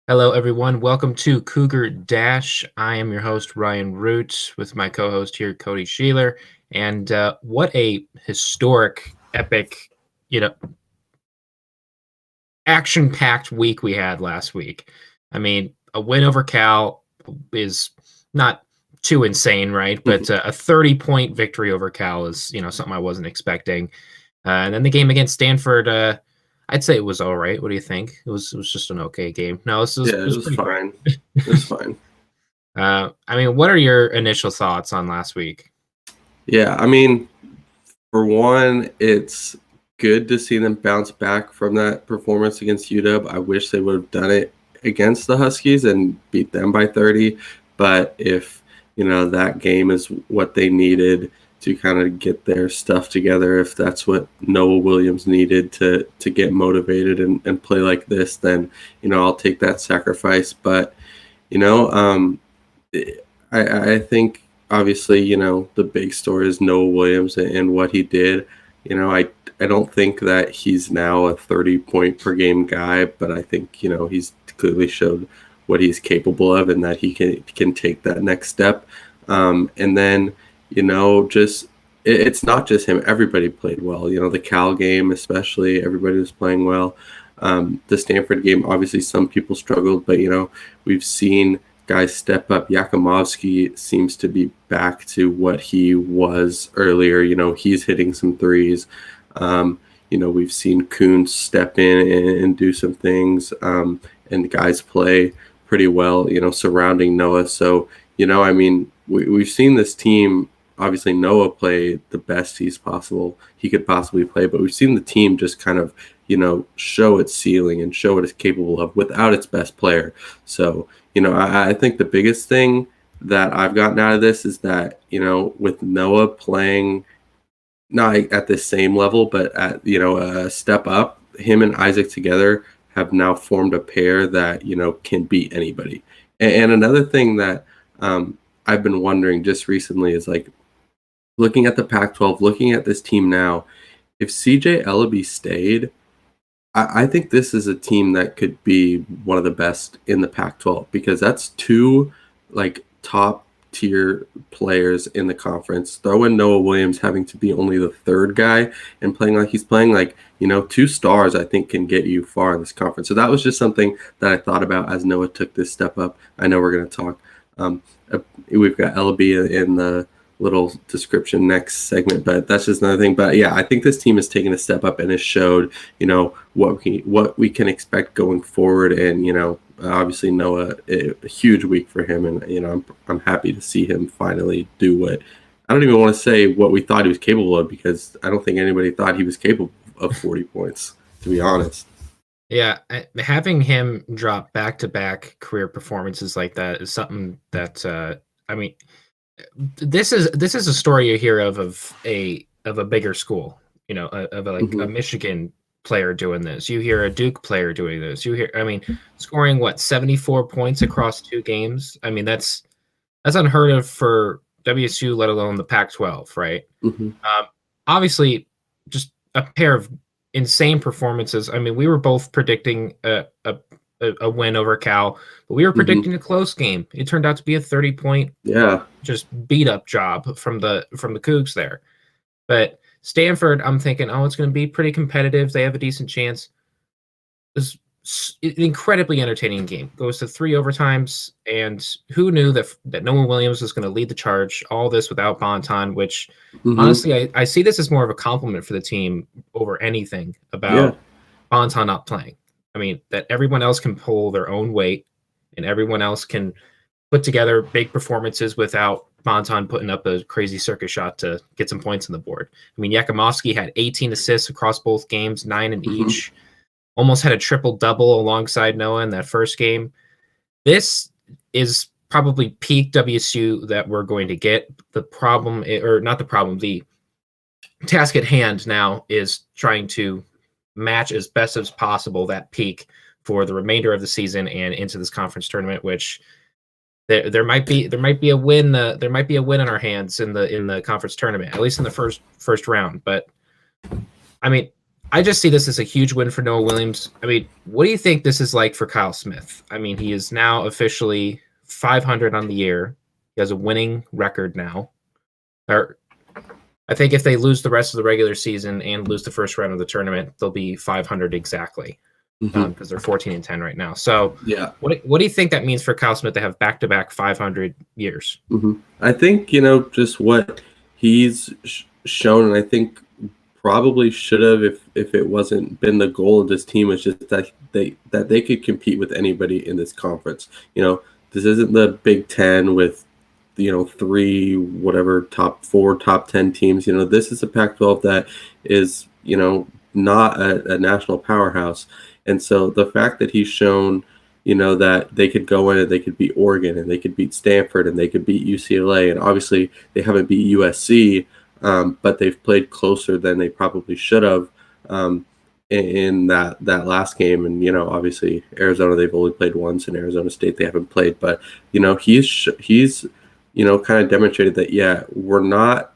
Hello, everyone. Welcome to Cougar Dash. I am your host, Ryan Root, with my co host here, Cody Schoeler. And what a historic, epic, you know, action packed week we had last week. I mean, a win over Cal is not too insane, right? But a 30-point victory over Cal is, something I wasn't expecting. And then the game against Stanford, I'd say it was all right. What do you think? It was just an okay game. No, Yeah, it it was was pretty good. fine. It was fine. I mean, what are your initial thoughts on last week? Yeah, I mean, for one, it's good to see them bounce back from that performance against UW. I wish they would have done it against the Huskies and beat them by 30. But if, that game is what they needed to kind of get their stuff together, if that's what Noah Williams needed to get motivated and play like this, then, I'll take that sacrifice. But, you know, um, I think obviously, the big story is Noah Williams and what he did. I don't think that he's now a 30-point per game guy, but I think, he's clearly showed what he's capable of and that he can take that next step. And then, just it's not just him. Everybody played well. The Cal game, especially, everybody was playing well. The Stanford game, obviously, some people struggled, but, we've seen guys step up. Yakimovsky seems to be back to what he was earlier. He's hitting some threes. We've seen Kuhn step in and do some things, and guys play pretty well, surrounding Noah. So, I mean, we've seen this team, obviously Noah play the best he could possibly play, but we've seen the team just kind of, show its ceiling and show what it's capable of without its best player. So, I think the biggest thing that I've gotten out of this is that, with Noah playing not at the same level, but at, a step up, him and Isaac together have now formed a pair that, can beat anybody. And another thing that I've been wondering just recently is like looking at the Pac-12, looking at this team now, if CJ Ellaby stayed, I think this is a team that could be one of the best in the Pac-12 because that's two like top tier players in the conference. Throw in Noah Williams having to be only the third guy and playing like he's playing, like, two stars I think can get you far in this conference. So that was just something that I thought about as Noah took this step up. I know we're going to talk. We've got LB in the little description next segment, but that's just another thing. But yeah, I think this team has taken a step up and has showed, what we can expect going forward. And, obviously Noah, a huge week for him. And, I'm happy to see him finally do what, I don't even want to say what we thought he was capable of, because I don't think anybody thought he was capable of 40 points, to be honest. Yeah, having him drop back-to-back career performances like that is something that I mean, this is a story you hear of a bigger school, of a Michigan player doing this. You hear a Duke player doing this. You hear, I mean, scoring 74 points across 2 games. I mean, that's unheard of for WSU, let alone the Pac-12, right? Obviously, just a pair of insane performances. I mean, we were both predicting a win over Cal, but we were predicting a close game. It turned out to be a 30-point, just beat up job from the Cougs there. But Stanford, I'm thinking, oh, it's going to be pretty competitive. They have a decent chance. This an incredibly entertaining game. Goes to 3 overtimes, and who knew that Noah Williams was going to lead the charge? All this without Bonton, which honestly, I see this as more of a compliment for the team over anything about Bonton not playing. I mean, that everyone else can pull their own weight, and everyone else can put together big performances without Bonton putting up a crazy circus shot to get some points on the board. I mean, Yakimovsky had 18 assists across both games, 9 in each. Almost had a triple-double alongside Noah in that first game. This is probably peak WSU that we're going to get. The problem, or not the problem, the task at hand now is trying to match as best as possible that peak for the remainder of the season and into this conference tournament, which there might be a win there might be a win in our hands in the conference tournament, at least in the first round. But I mean, I just see this as a huge win for Noah Williams. I mean, what do you think this is like for Kyle Smith? I mean, he is now officially 500 on the year. He has a winning record now. Or I think if they lose the rest of the regular season and lose the first round of the tournament, they'll be 500 exactly because they're 14-10 right now. So, Yeah. What do you think that means for Kyle Smith to have back-to-back 500 years? I think, just what he's shown, and I think probably should have, if it wasn't been the goal of this team, is just that they could compete with anybody in this conference. This isn't the Big Ten with 3 whatever top 4 top 10 teams. This is a Pac-12 that is not a national powerhouse, and so the fact that he's shown that they could go in and they could beat Oregon and they could beat Stanford and they could beat UCLA, and obviously they haven't beat USC, but they've played closer than they probably should have in that last game. And obviously Arizona, they've only played once, and Arizona State they haven't played, but he's kind of demonstrated that we're not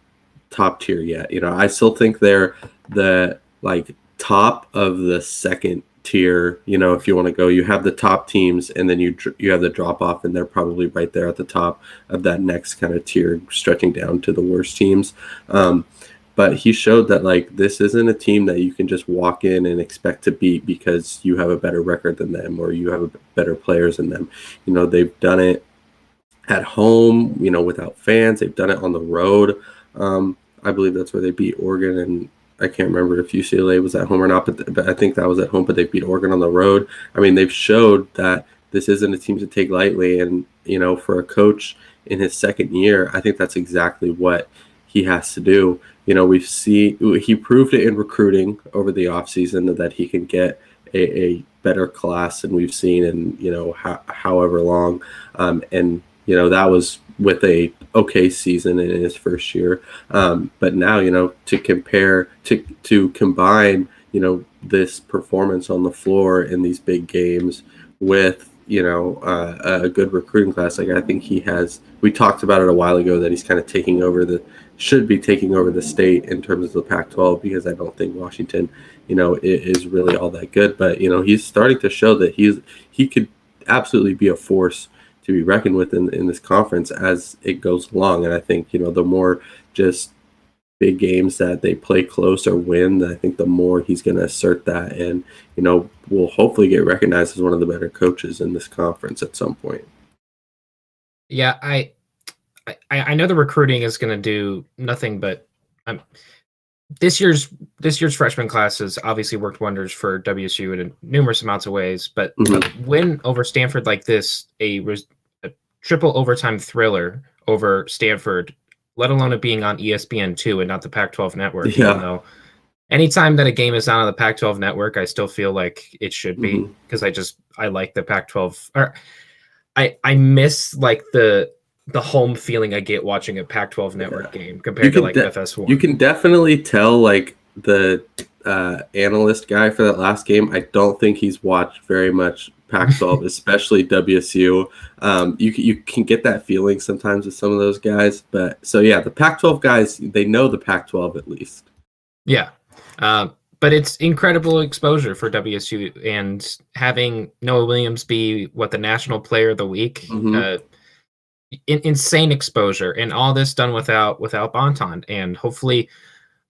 top tier yet. I still think they're the top of the second tier. If you want to go, you have the top teams, and then you have the drop off, and they're probably right there at the top of that next kind of tier, stretching down to the worst teams. But he showed that this isn't a team that you can just walk in and expect to beat because you have a better record than them or you have better players than them. They've done it at home, without fans. They've done it on the road. I believe that's where they beat Oregon, and I can't remember if UCLA was at home or not, but I think that was at home, but they beat Oregon on the road. I mean, they've showed that this isn't a team to take lightly, and, for a coach in his second year, I think that's exactly what he has to do. He proved it in recruiting over the offseason that he can get a better class than we've seen in, however long. And that was with a okay season in his first year. But now, to combine, this performance on the floor in these big games with, a good recruiting class. I think we talked about it a while ago that he's kind of should be taking over the state in terms of the Pac-12, because I don't think Washington, is really all that good. But, he's starting to show that he could absolutely be a force to be reckoned with in this conference as it goes along. And I think, the more just big games that they play close or win, I think the more he's going to assert that, and, will hopefully get recognized as one of the better coaches in this conference at some point. Yeah, I know the recruiting is going to do nothing but this year's freshman class has obviously worked wonders for WSU in numerous amounts of ways, but a win over Stanford like this, a triple overtime thriller over Stanford, let alone it being on ESPN2 and not the Pac-12 network. Yeah. Even though anytime that a game is on the Pac-12 network, I still feel like it should be, because I like the Pac-12. Or I miss the home feeling I get watching a Pac-12 network game compared to FS1. You can definitely tell the analyst guy for that last game. I don't think he's watched very much Pac-12, especially WSU. You can get that feeling sometimes with some of those guys. But so yeah, the Pac-12 guys, they know the Pac-12 at least. Yeah. But it's incredible exposure for WSU, and having Noah Williams be the National Player of the Week. Insane exposure, and all this done without Bonton, and hopefully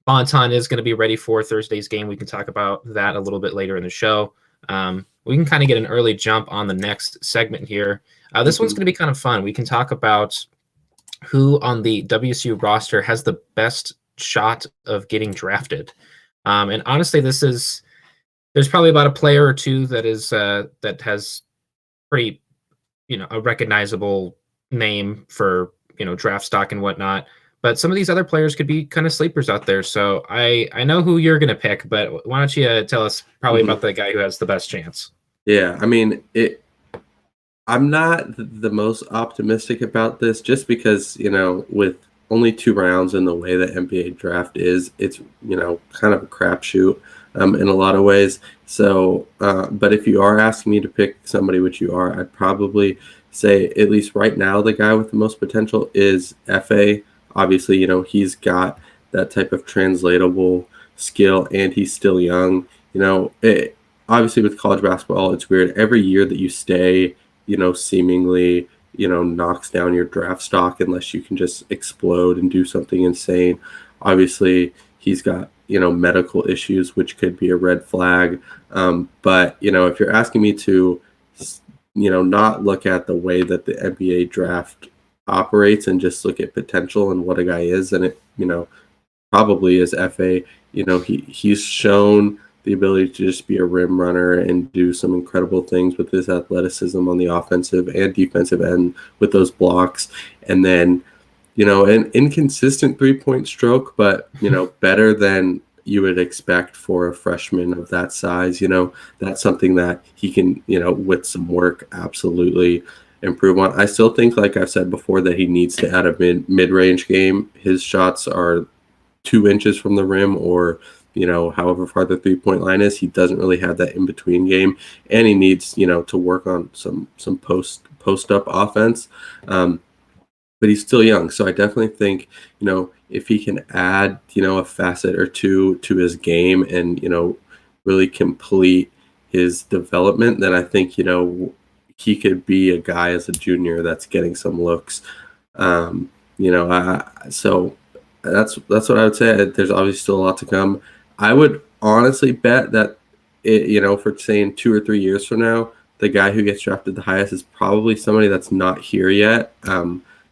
Bonton is going to be ready for Thursday's game. We can talk about that a little bit later in the show. We can kind of get an early jump on the next segment here. This one's going to be kind of fun. We can talk about who on the WSU roster has the best shot of getting drafted. And honestly, there's probably about a player or two that has pretty, a recognizable name for, draft stock and whatnot. But some of these other players could be kind of sleepers out there. So I know who you're going to pick, but why don't you tell us probably about the guy who has the best chance? Yeah, I mean, I'm not the most optimistic about this, just because, with only 2 rounds in the way the NBA draft is, it's, kind of a crapshoot in a lot of ways. So, but if you are asking me to pick somebody, which you are, I'd probably say, at least right now, the guy with the most potential is FA. Obviously, he's got that type of translatable skill, and he's still young. Obviously with college basketball, it's weird. Every year that you stay, seemingly, knocks down your draft stock unless you can just explode and do something insane. Obviously, he's got, medical issues, which could be a red flag. But, if you're asking me to, not look at the way that the NBA draft operates and just look at potential and what a guy is, and it, probably is FA. He's shown the ability to just be a rim runner and do some incredible things with his athleticism on the offensive and defensive end with those blocks. And then, an inconsistent three-point stroke, but, better than you would expect for a freshman of that size. That's something that he can, with some work, absolutely improve on. I still think, like I've said before, that he needs to add a mid-range game. His shots are 2 inches from the rim, or however far the 3-point line is. He doesn't really have that in-between game, and he needs to work on some post-up offense. But he's still young, so I definitely think if he can add a facet or two to his game and really complete his development, then I think he could be a guy as a junior that's getting some looks. So that's what I would say. There's obviously still a lot to come. I would honestly bet that for saying 2 or 3 years from now, the guy who gets drafted the highest is probably somebody that's not here yet.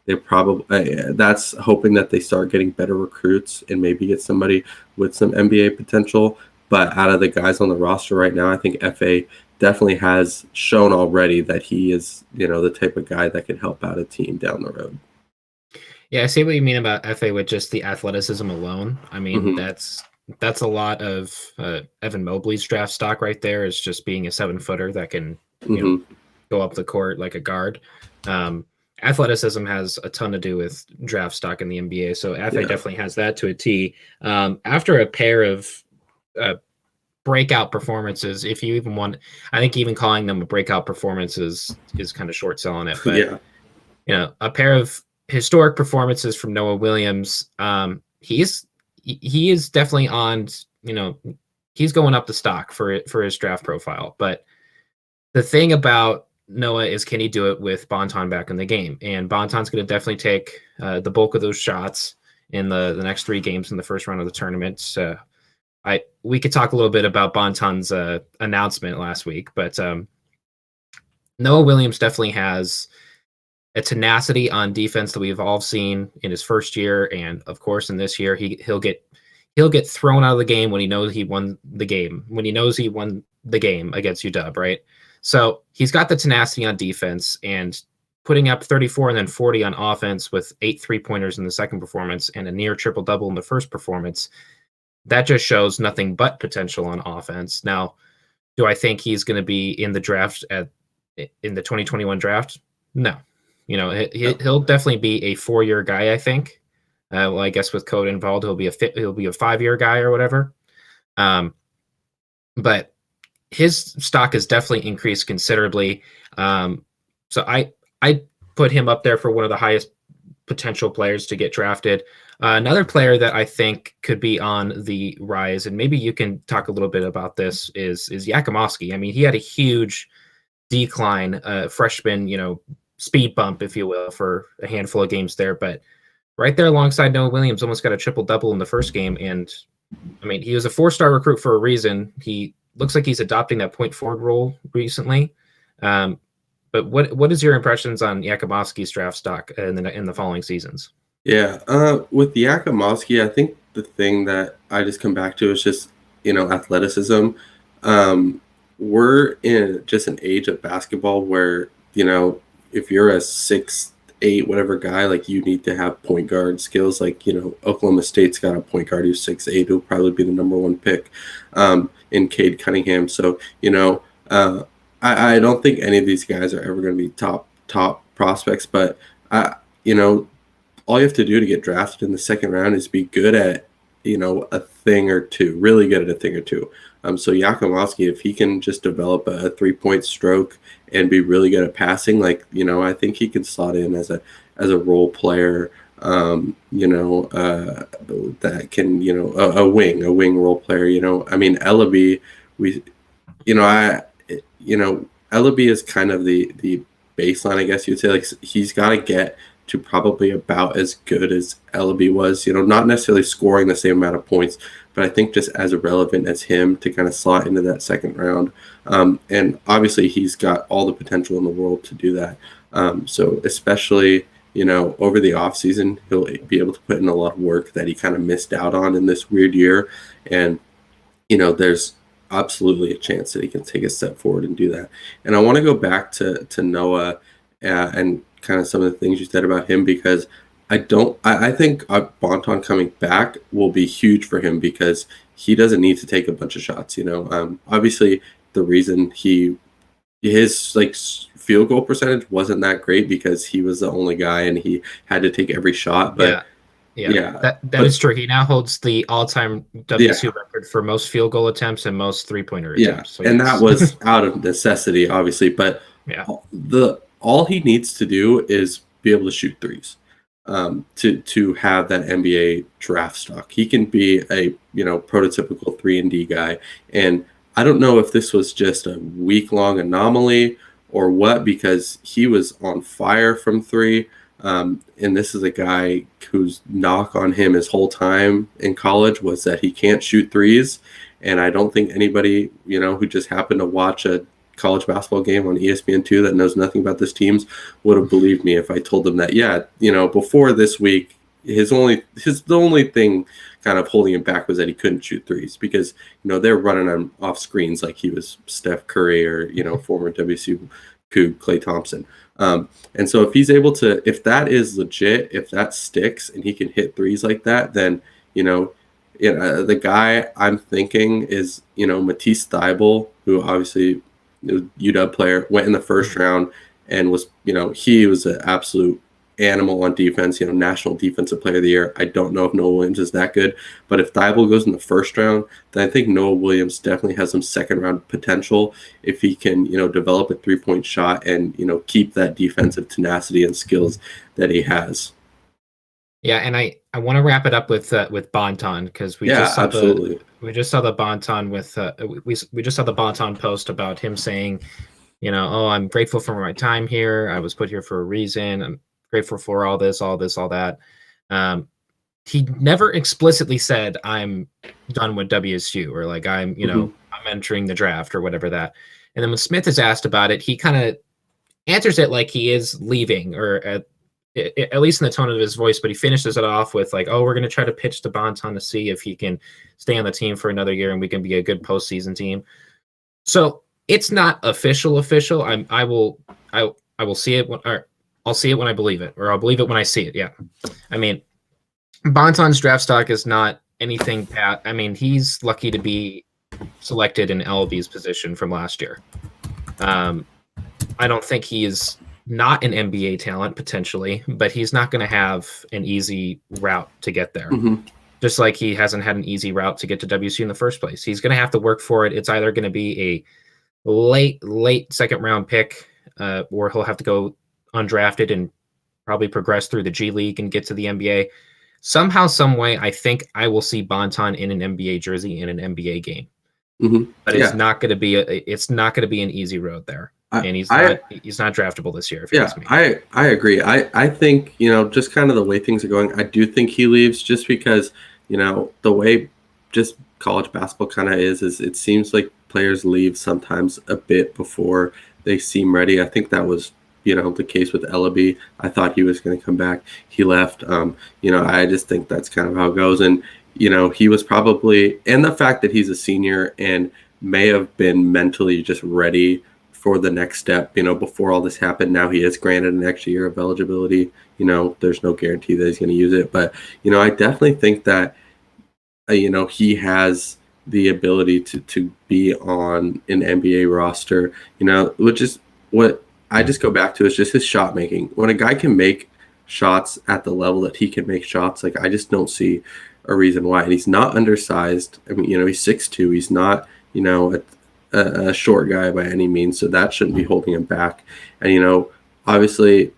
They probably that's hoping that they start getting better recruits and maybe get somebody with some NBA potential. But out of the guys on the roster right now, I think FA definitely has shown already that he is the type of guy that could help out a team down the road. Yeah, I see what you mean about FA with just the athleticism alone. I mean, that's a lot of Evan Mobley's draft stock right there, is just being a 7-footer that can go up the court like a guard. Athleticism has a ton to do with draft stock in the NBA, so FA definitely has that to a T. After a pair of breakout performances, if you even want, I think even calling them a breakout performance is kind of short selling it. But a pair of historic performances from Noah Williams. He is definitely on. He's going up the stock for his draft profile. But the thing about Noah is, can he do it with Bonton back in the game? And Bonton's going to definitely take the bulk of those shots in the next 3 games in the first round of the tournament. We could talk a little bit about Bonton's announcement last week, but Noah Williams definitely has a tenacity on defense that we've all seen in his first year, and of course in this year he'll get thrown out of the game when he knows he won the game. When he knows he won the game against UW, right? So he's got the tenacity on defense, and putting up 34 and then 40 on offense with 8 3-pointers in the second performance and a near triple-double in the first performance. That just shows nothing but potential on offense. Now, do I think he's going to be in the draft in the 2021 draft? No. He'll definitely be a 4-year guy, I think. Well, I guess with code involved, he'll be a 5-year guy or whatever. But his stock has definitely increased considerably. So I put him up there for one of the highest potential players to get drafted. Another player that I think could be on the rise, and maybe you can talk a little bit about this, is Yakimovsky. I mean, he had a huge decline, freshman, speed bump, if you will, for a handful of games there. But right there alongside Noah Williams, almost got a triple-double in the first game. And, I mean, he was a 4-star recruit for a reason. He looks like he's adopting that point forward role recently. But what is your impressions on Yakimovsky's draft stock in the following seasons? Yeah, with Yakimovsky, I think the thing that I just come back to is just, athleticism. We're in just an age of basketball where, if you're a 6'8", whatever guy, like, you need to have point guard skills. Like, Oklahoma State's got a point guard who's 6'8", who'll probably be the number 1 pick in Cade Cunningham. So, I don't think any of these guys are ever going to be top prospects, but, all you have to do to get drafted in the second round is be good at, a thing or two, really good at a thing or two. So Yakimovsky, if he can just develop a 3-point stroke and be really good at passing, like, I think he can slot in as a role player that can, a wing role player. I mean, Ellaby, we, you know, I, Ellaby is kind of the baseline, I guess you'd say. Like, he's got to get to probably about as good as Ellaby was. Not necessarily scoring the same amount of points, but I think just as relevant as him to kind of slot into that second round. And obviously, he's got all the potential in the world to do that. So especially, over the offseason, he'll be able to put in a lot of work that he kind of missed out on in this weird year. And, there's absolutely a chance that he can take a step forward and do that. And I want to go back to Noah and kind of some of the things you said about him, because I think Bonton coming back will be huge for him, because he doesn't need to take a bunch of shots. Obviously the reason his like field goal percentage wasn't that great because he was the only guy and he had to take every shot. But yeah, that is true. He now holds the all-time WSU record for most field goal attempts and most three-pointer attempts. So and that was out of necessity, obviously. But all he needs to do is be able to shoot threes. To have that NBA draft stock, he can be a prototypical 3-and-D guy. And I don't know if this was just a week-long anomaly or what, because he was on fire from three. And this is a guy whose knock on him his whole time in college was that he can't shoot threes. And I don't think anybody, who just happened to watch a college basketball game on ESPN2 that knows nothing about this teams would have believed me if I told them that, before this week, the only thing kind of holding him back was that he couldn't shoot threes, because, they're running him off screens like he was Steph Curry or, former WSU Coug Klay Thompson. And so if he's able to, if that is legit, if that sticks and he can hit threes like that, then, the guy I'm thinking is, Matisse Thybulle, who obviously UW player, went in the first round and was, he was an absolute animal on defense, National Defensive Player of the Year. I don't know if Noah Williams is that good, but if Thybulle goes in the first round, then I think Noah Williams definitely has some second round potential if he can, develop a 3-point shot and, keep that defensive tenacity and skills that he has. Yeah, and I want to wrap it up with Bonton, because we just saw the Bonton with we just saw the Bonton post about him saying, I'm grateful for my time here. I was put here for a reason. I'm grateful for all this, all that. He never explicitly said I'm done with WSU, or like I'm entering the draft or whatever that. And then when Smith is asked about it, he kind of answers it like he is leaving, or at least in the tone of his voice, but he finishes it off with like, we're going to try to pitch to Bonton to see if he can stay on the team for another year and we can be a good postseason team. So it's not official. I will see it I'll see it when I believe it, or I'll believe it when I see it. Yeah. I mean, Bonton's draft stock is not anything bad. I mean, he's lucky to be selected in LB's position from last year. I don't think he is not an NBA talent potentially, but he's not going to have an easy route to get there. Just like he hasn't had an easy route to get to WSU in the first place. He's going to have to work for it. It's either going to be a late second round pick, or he'll have to go undrafted and probably progress through the G League and get to the NBA. Somehow, some way, I think I will see Bonton in an NBA jersey in an NBA game. But it's not going to be an easy road there. And he's not draftable this year, if you ask me. I agree. I think, just kind of the way things are going, I do think he leaves, just because, the way just college basketball kind of is it seems like players leave sometimes a bit before they seem ready. I think that was, the case with Ellaby. I thought he was going to come back. He left. I just think that's kind of how it goes. And, he was probably, and the fact that he's a senior and may have been mentally just ready for the next step, before all this happened. Now he is granted an extra year of eligibility. There's no guarantee that he's going to use it. But, I definitely think that, he has the ability to be on an NBA roster, which is what I just go back to, is just his shot making. When a guy can make shots at the level that he can make shots, like, I just don't see a reason why. And he's not undersized. I mean, he's 6'2". He's not, a short guy by any means, so that shouldn't be holding him back. And obviously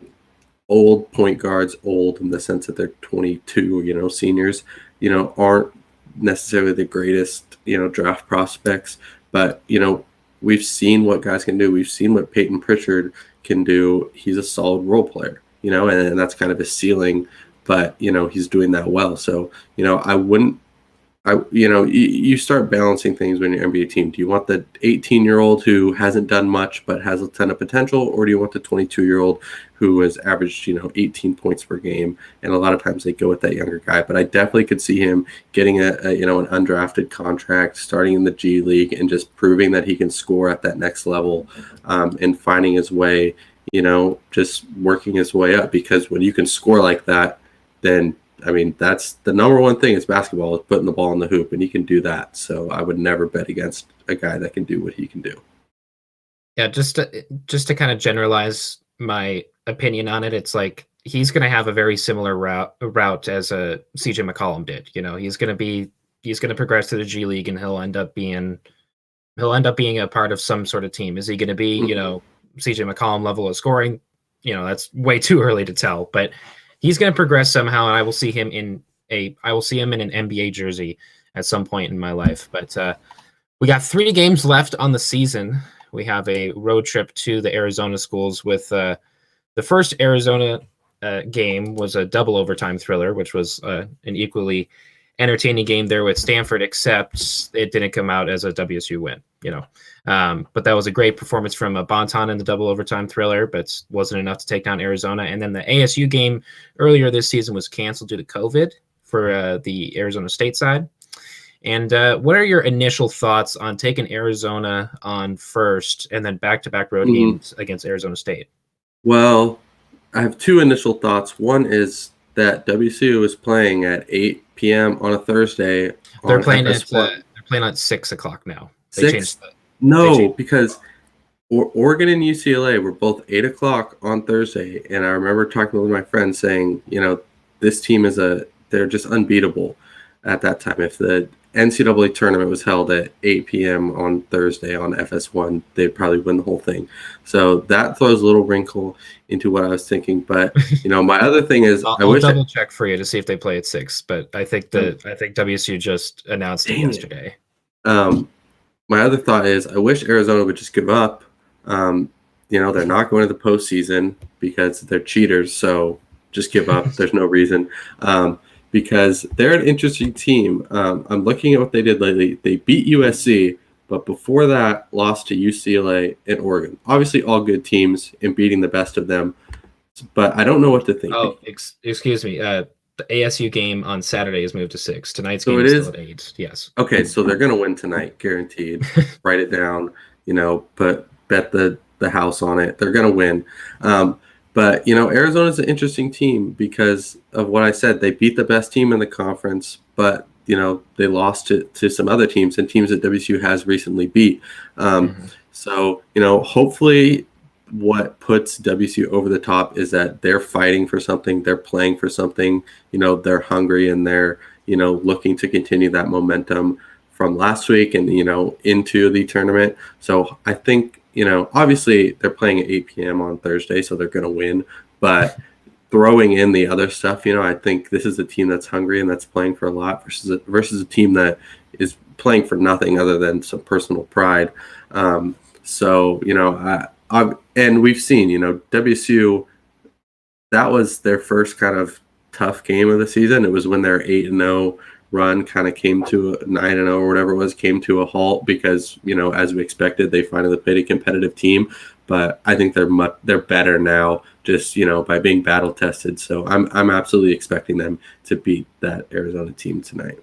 old point guards, old in the sense that they're 22, seniors, aren't necessarily the greatest, draft prospects, but, we've seen what guys can do. We've seen what Peyton Pritchard can do. He's a solid role player, and that's kind of his ceiling, but, he's doing that well. So, I wouldn't, you start balancing things when you're an NBA team. Do you want the 18-year-old who hasn't done much but has a ton of potential, or do you want the 22-year-old who has averaged, 18 points per game? And a lot of times they go with that younger guy. But I definitely could see him getting an undrafted contract, starting in the G League, and just proving that he can score at that next level, and finding his way, just working his way up. Because when you can score like that, then that's the number one thing is basketball, is putting the ball in the hoop, and he can do that. So I would never bet against a guy that can do what he can do. Yeah, just to kind of generalize my opinion on it, it's like he's going to have a very similar route as a CJ McCollum did. He's going to progress to the G League, and he'll end up being a part of some sort of team. Is he going to be, CJ McCollum level of scoring? That's way too early to tell, but he's going to progress somehow, and I will see him in an NBA jersey at some point in my life. But we got 3 games left on the season. We have a road trip to the Arizona schools with the first Arizona game was a double overtime thriller, which was an equally entertaining game there with Stanford, except it didn't come out as a WSU win, but that was a great performance from Bonton in the double overtime thriller, but wasn't enough to take down Arizona. And then the ASU game earlier this season was canceled due to COVID for the Arizona State side. And what are your initial thoughts on taking Arizona on first and then back-to-back road games against Arizona State? Well, I have 2 initial thoughts. One is that WSU is playing at 8 p.m. on a Thursday. They're playing at 6 o'clock now. They changed that. Because Oregon and UCLA were both 8 o'clock on Thursday, and I remember talking with my friend saying, this team they're just unbeatable at that time. If the NCAA tournament was held at 8 p.m. on Thursday on FS1, they'd probably win the whole thing. So that throws a little wrinkle into what I was thinking. But my other thing is, I'll double check for you to see if they play at 6. But I think WSU just announced it yesterday. My other thought is, I wish Arizona would just give up. They're not going to the postseason because they're cheaters. So just give up. There's no reason. Because they're an interesting team. I'm looking at what they did lately. They beat USC, but before that, lost to UCLA and Oregon. Obviously, all good teams and beating the best of them. But I don't know what to think. Oh, excuse me. The ASU game on Saturday is moved to 6. Tonight's game is still at 8. Yes. Okay, so they're going to win tonight, guaranteed. Write it down. Bet the house on it. They're going to win. But, Arizona's an interesting team because of what I said. They beat the best team in the conference, but, they lost to some other teams and teams that WSU has recently beat. So, hopefully what puts WSU over the top is that they're fighting for something. They're playing for something. They're hungry and they're, looking to continue that momentum from last week and, into the tournament. So I think, obviously they're playing at 8 p.m. on Thursday, so they're going to win. But throwing in the other stuff, I think this is a team that's hungry and that's playing for a lot versus a team that is playing for nothing other than some personal pride. And we've seen, WSU, that was their first kind of tough game of the season. It was when their 8-0 run kind of came to 9-0 or whatever it was, came to a halt because, as we expected, they finally played a competitive team. But I think they're better now just, by being battle tested. So I'm absolutely expecting them to beat that Arizona team tonight.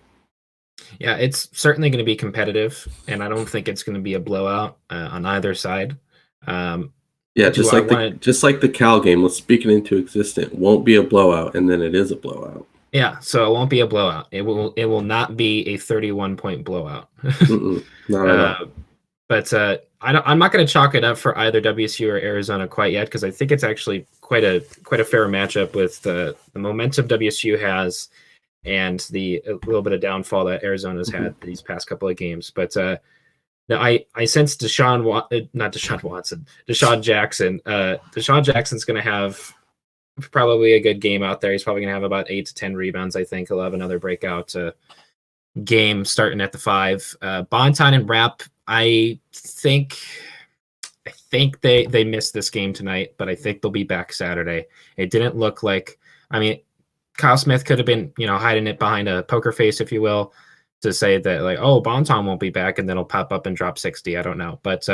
Yeah, it's certainly going to be competitive, and I don't think it's going to be a blowout on either side. Just like the Cal game, let's speak it into existence. It won't be a blowout, and then it is a blowout. Yeah, so it won't be a blowout. It will not be a 31-point blowout. Not at all. But I'm not going to chalk it up for either WSU or Arizona quite yet because I think it's actually quite a fair matchup with the momentum WSU has and a little bit of downfall that Arizona's had these past couple of games. But no, I sense Deshaun Jackson. Deshaun Jackson's going to have probably a good game out there. He's probably going to have about 8 to 10 rebounds. I think he'll have another breakout game starting at the 5. Bonton and Rapp, I think they missed this game tonight, but I think they'll be back Saturday. It didn't look like, I mean, Kyle Smith could have been, hiding it behind a poker face, if you will, to say that like, oh, Bonton won't be back, and then he'll pop up and drop 60. I don't know, but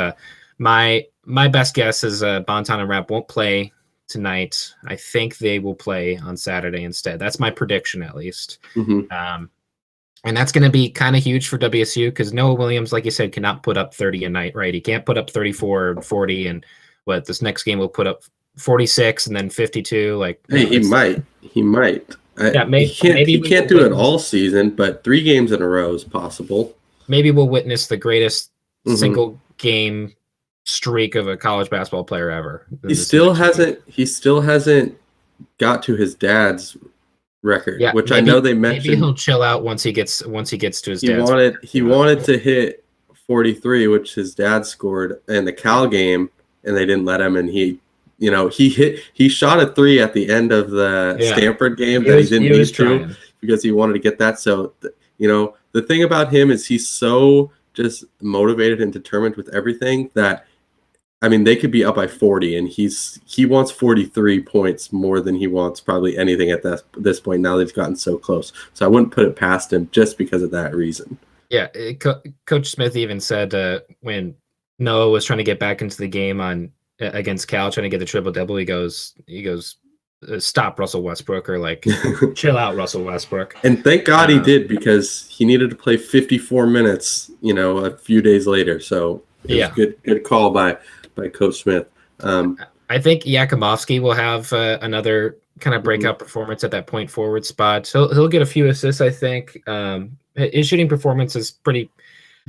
my best guess is Bonton and Rapp won't play tonight. I think they will play on Saturday instead. That's my prediction, at least. Mm-hmm. And that's going to be kind of huge for WSU because Noah Williams, like you said, cannot put up 30 a night, right? He can't put up 34, 40, and this next game will put up 46 and then 52. Like, hey, he might. Yeah, he can't do it all season, but 3 games in a row is possible. Maybe we'll witness the greatest single game streak of a college basketball player ever. He still hasn't got to his dad's record, which I know they mentioned. Maybe he'll chill out once he gets to his dad's. He wanted to hit 43, which his dad scored in the Cal game, and they didn't let him. And he shot a 3 at the end of the Stanford game that he didn't need to because he wanted to get that. So the thing about him is he's so just motivated and determined with everything that, I mean, they could be up by 40, and he wants 43 points more than he wants probably anything at this point. Now that he's gotten so close, so I wouldn't put it past him just because of that reason. Yeah, Coach Smith even said when Noah was trying to get back into the game against Cal, trying to get the triple double, he goes, stop Russell Westbrook, or like chill out Russell Westbrook. And thank God he did, because he needed to play 54 minutes, a few days later. So it was good call by Coach Smith. I think Yakumovsky will have another kind of breakout performance at that point forward spot. He'll get a few assists, I think. His shooting performance is pretty.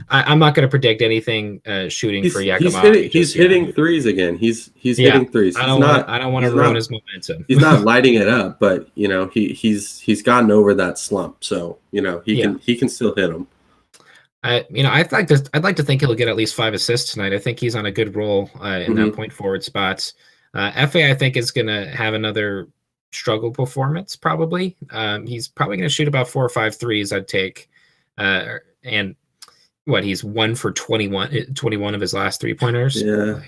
I'm not going to predict anything shooting for Yakumovsky. He's hitting threes again. He's hitting threes. I don't want to ruin his momentum. He's not lighting it up, but he's gotten over that slump. So he can still hit them. I'd like to think he'll get at least 5 assists tonight. I think he's on a good roll in that point forward spot. FA, I think, is going to have another struggle performance. Probably, he's probably going to shoot about 4 or 5 threes. I'd take, and he's 1 for 21 of his last 3-pointers. Yeah,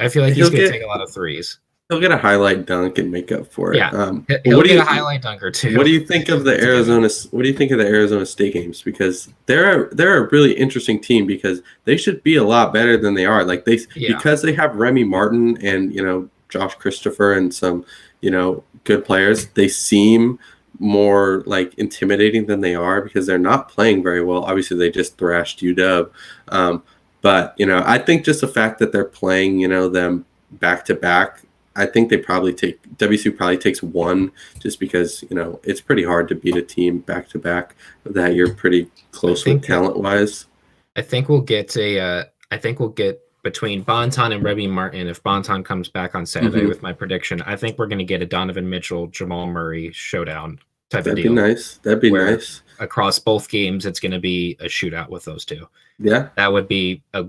I feel like he's going to take a lot of threes. He'll get a highlight dunk and make up for it. Yeah, he'll get a highlight dunker too. What do you think of the Arizona State games? Because they're a really interesting team, because they should be a lot better than they are. Like because they have Remy Martin and Josh Christopher and some good players. They seem more like intimidating than they are, because they're not playing very well. Obviously, they just thrashed UW, but I think just the fact that they're playing them back to back. I think WSU probably takes 1, just because it's pretty hard to beat a team back to back that you're pretty close with talent wise. I think we'll get between Bonton and Remy Martin, if Bonton comes back on Saturday with my prediction. I think we're going to get a Donovan Mitchell, Jamal Murray showdown type of deal. That'd be nice. Across both games, it's going to be a shootout with those two. Yeah, that would be a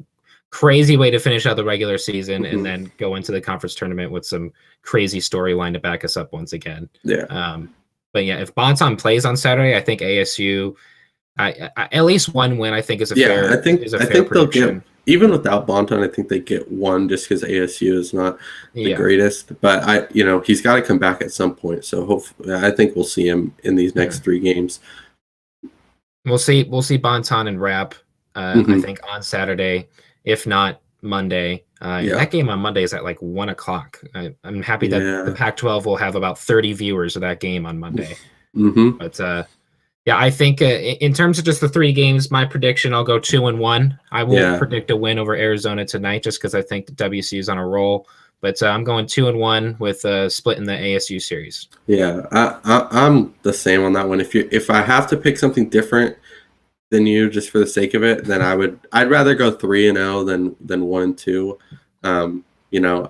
crazy way to finish out the regular season and then go into the conference tournament with some crazy storyline to back us up once again. Yeah. But yeah, if Bonton plays on Saturday, I think ASU, at least 1 win, I think is a fair. I think they'll get, even without Bonton, I think they get 1, just because ASU is not the greatest. But he's got to come back at some point. So hopefully, I think we'll see him in these next 3 games. We'll see Bonton and Rapp. I think on Saturday. If not Monday. That game on Monday is at like 1 o'clock. I'm happy that the Pac-12 will have about 30 viewers of that game on Monday. But I think in terms of just the 3 games, my prediction, I'll go 2-1. I will predict a win over Arizona tonight, just because I think the WSU is on a roll. But I'm going 2-1 with split in the ASU series. Yeah, I'm the same on that one. If I have to pick something different than you, just for the sake of it, then I'd rather go 3-0 than 1-2.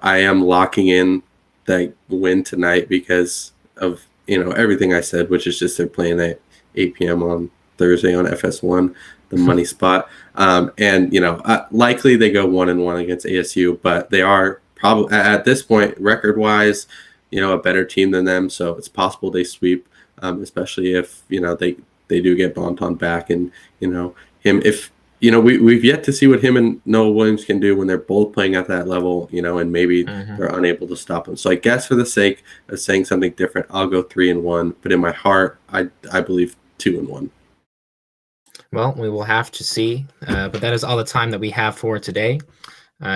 I am locking in that win tonight because of everything I said, which is just they're playing at 8 p.m. on Thursday on FS1, the money spot. Likely they go 1-1 against ASU, but they are probably at this point record wise a better team than them. So it's possible they sweep, especially if they do get Bonton back, and him if. We've yet to see what him and Noah Williams can do when they're both playing at that level, and maybe they're unable to stop him. So I guess for the sake of saying something different, I'll go 3-1. But in my heart, I believe 2-1. Well, we will have to see. But that is all the time that we have for today.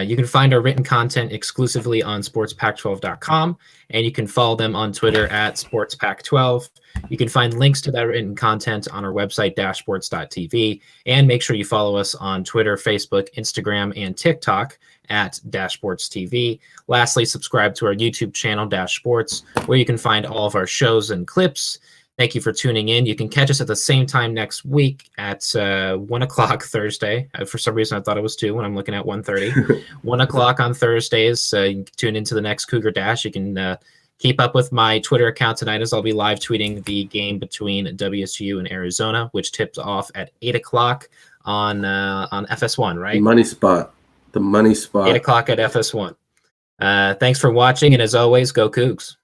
You can find our written content exclusively on sportspac12.com, and you can follow them on Twitter at sportspac12. You can find links to that written content on our website, dashboards.tv, and make sure you follow us on Twitter, Facebook, Instagram, and TikTok at Dashboards TV. Lastly, subscribe to our YouTube channel, Dash Sports, where you can find all of our shows and clips. Thank you for tuning in. You can catch us at the same time next week at 1 o'clock Thursday. For some reason, I thought it was 2 when I'm looking at 1:30. 1 o'clock on Thursdays. You can tune into the next Cougar Dash. You can keep up with my Twitter account tonight, as I'll be live tweeting the game between WSU and Arizona, which tips off at 8 o'clock on FS1, right? The money spot. 8 o'clock at FS1. Thanks for watching, and as always, go Cougs.